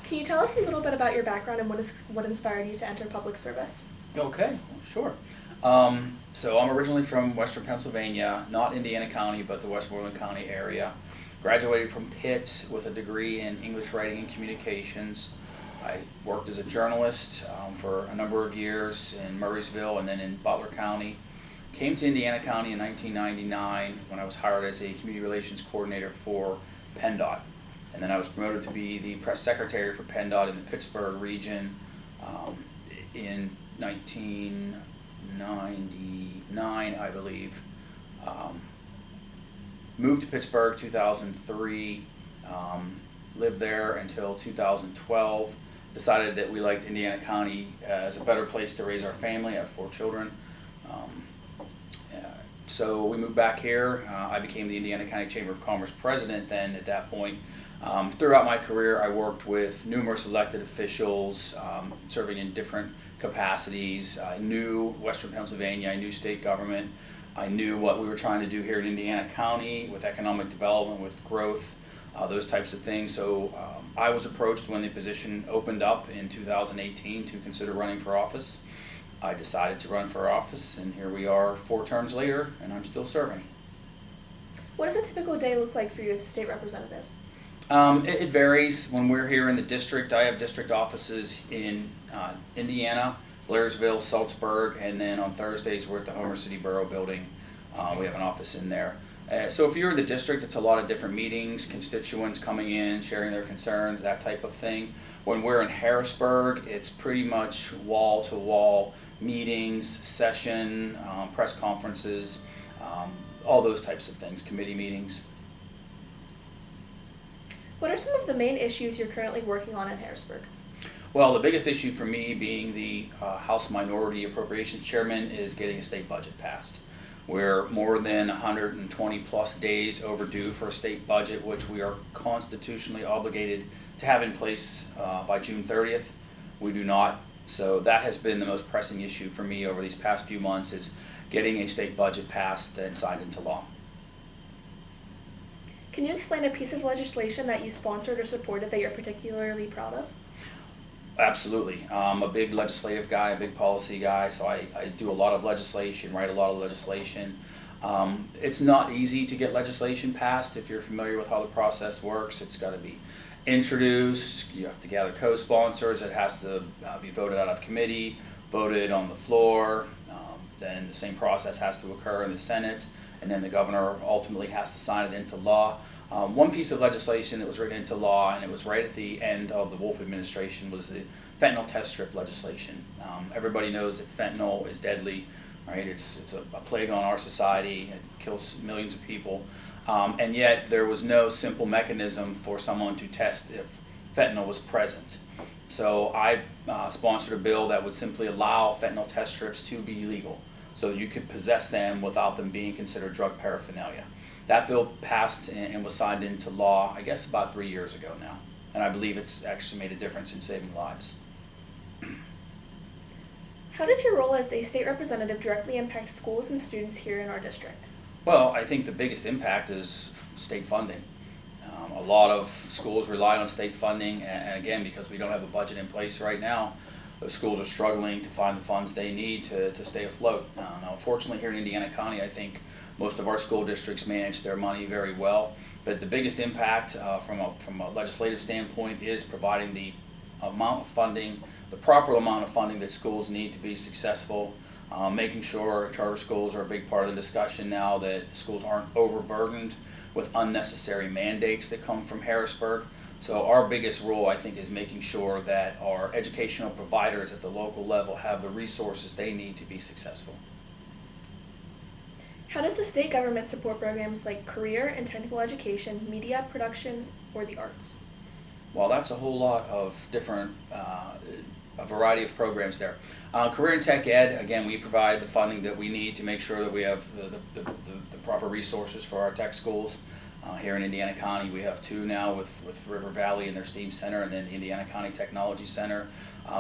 Can you tell us a little bit about your background and what inspired you to enter public service? Okay, sure. So I'm originally from Western Pennsylvania, not Indiana County, but the Westmoreland County area. Graduated from Pitt with a degree in English writing and communications. I worked as a journalist for a number of years in Murraysville and then in Butler County. Came to Indiana County in 1999 when I was hired as a community relations coordinator for PennDOT. And then I was promoted to be the press secretary for PennDOT in the Pittsburgh region in 1999, I believe. Moved to Pittsburgh 2003, lived there until 2012. Decided that we liked Indiana County as a better place to raise our family. I have 4 children. So we moved back here. I became the Indiana County Chamber of Commerce president then at that point. Throughout my career, I worked with numerous elected officials, serving in different capacities. I knew Western Pennsylvania, I knew state government, I knew what we were trying to do here in Indiana County with economic development, with growth, those types of things. So I was approached when the position opened up in 2018 to consider running for office. I decided to run for office, and here we are 4 terms later, and I'm still serving. What does a typical day look like for you as a state representative? It varies. When we're here in the district, I have district offices in Indiana, Blairsville, Salzburg, and then on Thursdays we're at the Homer City Borough Building. We have an office in there. So if you're in the district, it's a lot of different meetings, constituents coming in, sharing their concerns, that type of thing. When we're in Harrisburg, it's pretty much wall-to-wall meetings, session, press conferences, all those types of things, committee meetings. What are some of the main issues you're currently working on in Harrisburg? Well, the biggest issue for me, being the House Minority Appropriations Chairman, is getting a state budget passed. We're more than 120 plus days overdue for a state budget, which we are constitutionally obligated to have in place by June 30th. We do not. So that has been the most pressing issue for me over these past few months, is getting a state budget passed and signed into law. Can you explain a piece of legislation that you sponsored or supported that you're particularly proud of? Absolutely. I'm a big legislative guy, a big policy guy, so I do a lot of legislation, write a lot of legislation. It's not easy to get legislation passed if you're familiar with how the process works. It's got to be introduced, you have to gather co-sponsors, it has to be voted out of committee, voted on the floor, then the same process has to occur in the Senate, and then the governor ultimately has to sign it into law. One piece of legislation that was written into law, and it was right at the end of the Wolf administration, was the fentanyl test strip legislation. Everybody knows that fentanyl is deadly, right? It's a plague on our society. It kills millions of people. And yet there was no simple mechanism for someone to test if fentanyl was present. So I sponsored a bill that would simply allow fentanyl test strips to be legal, so you could possess them without them being considered drug paraphernalia. That bill passed and was signed into law, I guess, about 3 years ago now. And I believe it's actually made a difference in saving lives. How does your role as a state representative directly impact schools and students here in our district? Well, I think the biggest impact is state funding. A lot of schools rely on state funding, and again, because we don't have a budget in place right now, the schools are struggling to find the funds they need to stay afloat. Now, unfortunately, here in Indiana County, I think most of our school districts manage their money very well, but the biggest impact from a legislative standpoint is providing the amount of funding, the proper amount of funding that schools need to be successful, making sure charter schools are a big part of the discussion now, that schools aren't overburdened with unnecessary mandates that come from Harrisburg. So our biggest role, I think, is making sure that our educational providers at the local level have the resources they need to be successful. How does the state government support programs like career and technical education, media production, or the arts? Well, that's a whole lot of different, a variety of programs there. Career and tech ed, again, we provide the funding that we need to make sure that we have the proper resources for our tech schools. Here in Indiana County, we have 2 now with River Valley and their STEAM Center, and then the Indiana County Technology Center.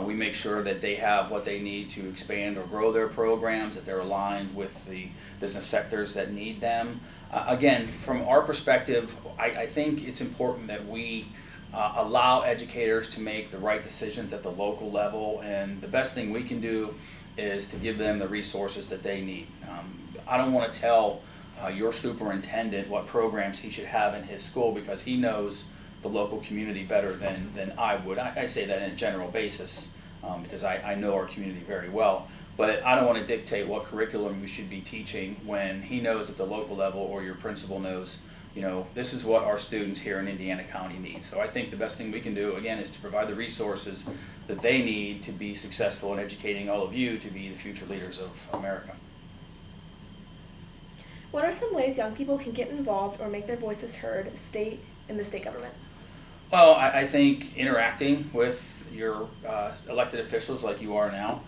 We make sure that they have what they need to expand or grow their programs, that they're aligned with the business sectors that need them. Again, from our perspective, I think it's important that we allow educators to make the right decisions at the local level, and the best thing we can do is to give them the resources that they need. I don't want to tell your superintendent what programs he should have in his school, because he knows the local community better than I would. I say that in a general basis because I know our community very well. But I don't want to dictate what curriculum you should be teaching when he knows at the local level, or your principal knows, this is what our students here in Indiana County need. So I think the best thing we can do, again, is to provide the resources that they need to be successful in educating all of you to be the future leaders of America. What are some ways young people can get involved or make their voices heard in the state government? Well, I think interacting with your elected officials like you are now,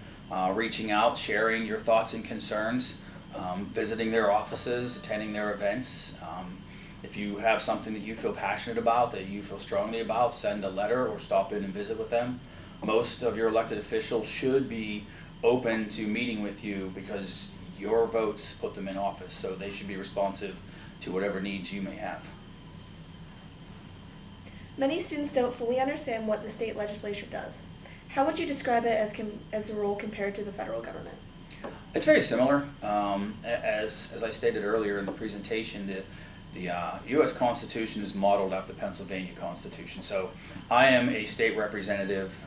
reaching out, sharing your thoughts and concerns, visiting their offices, attending their events. If you have something that you feel passionate about, that you feel strongly about, send a letter or stop in and visit with them. Most of your elected officials should be open to meeting with you, because your votes put them in office, so they should be responsive to whatever needs you may have. Many students don't fully understand what the state legislature does. How would you describe it as a role compared to the federal government? It's very similar. As I stated earlier in the presentation, the U.S. Constitution is modeled after the Pennsylvania Constitution. So I am a state representative,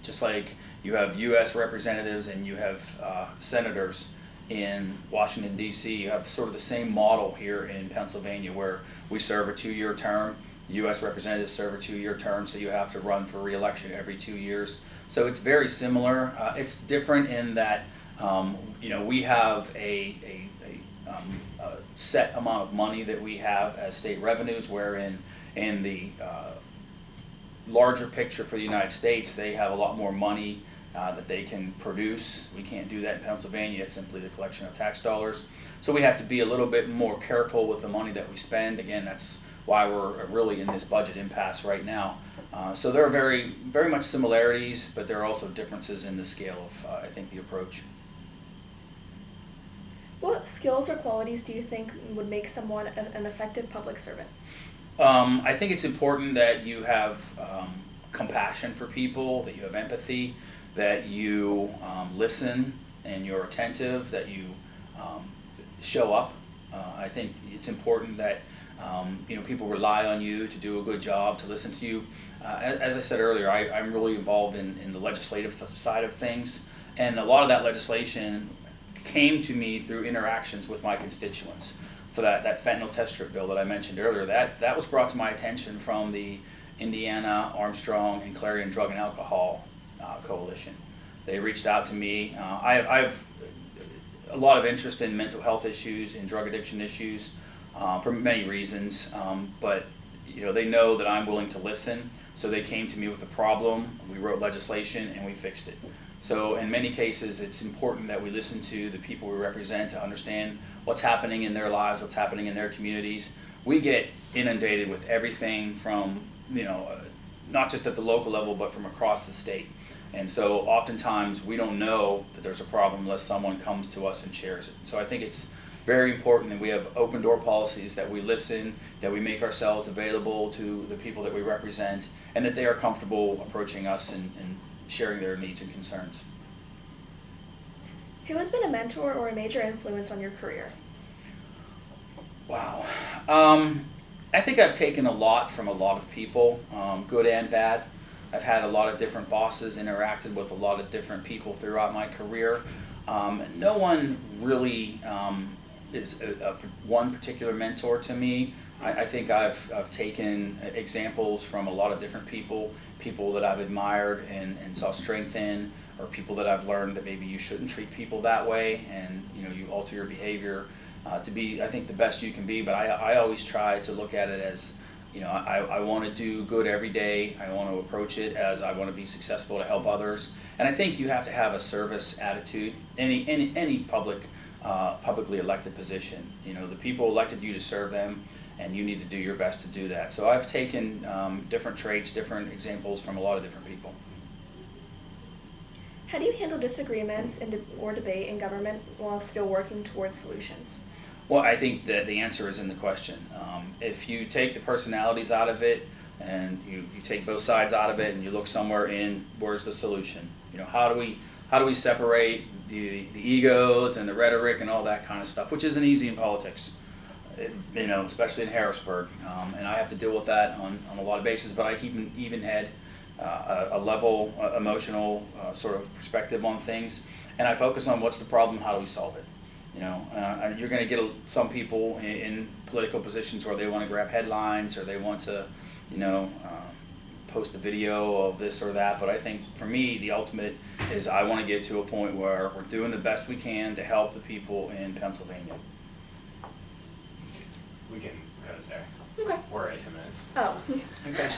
just like you have U.S. representatives and you have senators in Washington, D.C. You have sort of the same model here in Pennsylvania, where we serve a 2-year term. U.S. representatives serve a 2-year term, so you have to run for re-election every 2 years. So it's very similar. It's different in that we have a set amount of money that we have as state revenues, wherein in the larger picture for the United States, they have a lot more money that they can produce. We can't do that in Pennsylvania. It's simply the collection of tax dollars. So we have to be a little bit more careful with the money that we spend. Again, that's why we're really in this budget impasse right now. So there are very, very much similarities, but there are also differences in the scale of, I think, the approach. What skills or qualities do you think would make someone an effective public servant? I think it's important that you have compassion for people, that you have empathy, that you listen and you're attentive, that you show up. I think it's important that people rely on you to do a good job, to listen to you. As I said earlier, I'm really involved in the legislative side of things, and a lot of that legislation came to me through interactions with my constituents. For that fentanyl test strip bill that I mentioned earlier, that was brought to my attention from the Indiana, Armstrong, and Clarion Drug and Alcohol Coalition. They reached out to me. I have a lot of interest in mental health issues and drug addiction issues for many reasons, but they know that I'm willing to listen, so they came to me with a problem. We wrote legislation and we fixed it. So in many cases, it's important that we listen to the people we represent to understand what's happening in their lives, what's happening in their communities. We get inundated with everything from, not just at the local level, but from across the state. And so oftentimes we don't know that there's a problem unless someone comes to us and shares it. So I think it's very important that we have open door policies, that we listen, that we make ourselves available to the people that we represent, and that they are comfortable approaching us and sharing their needs and concerns. Who has been a mentor or a major influence on your career? Wow. I think I've taken a lot from a lot of people, good and bad. I've had a lot of different bosses, interacted with a lot of different people throughout my career. No one really is one particular mentor to me. I think I've taken examples from a lot of different people that I've admired and saw strength in, or people that I've learned that maybe you shouldn't treat people that way, and you alter your behavior to be, I think, the best you can be. But I always try to look at it as, I want to do good every day. I want to approach it as I want to be successful to help others. And I think you have to have a service attitude. Any publicly elected position. The people elected you to serve them, and you need to do your best to do that. So I've taken different traits, different examples from a lot of different people. How do you handle disagreements or debate in government while still working towards solutions? Well, I think that the answer is in the question. If you take the personalities out of it, and you take both sides out of it and you look somewhere in where's the solution. You know, how do we separate the egos and the rhetoric and all that kind of stuff, which isn't easy in politics. You know, especially in Harrisburg, and I have to deal with that on a lot of bases. But I keep an even head, a level, emotional sort of perspective on things, and I focus on what's the problem, how do we solve it. You know, you're going to get some people in political positions where they want to grab headlines or they want to, you know, post a video of this or that. But I think for me, the ultimate is I want to get to a point where we're doing the best we can to help the people in Pennsylvania. We can cut it there. Okay. We're at 2 minutes. Oh. Okay.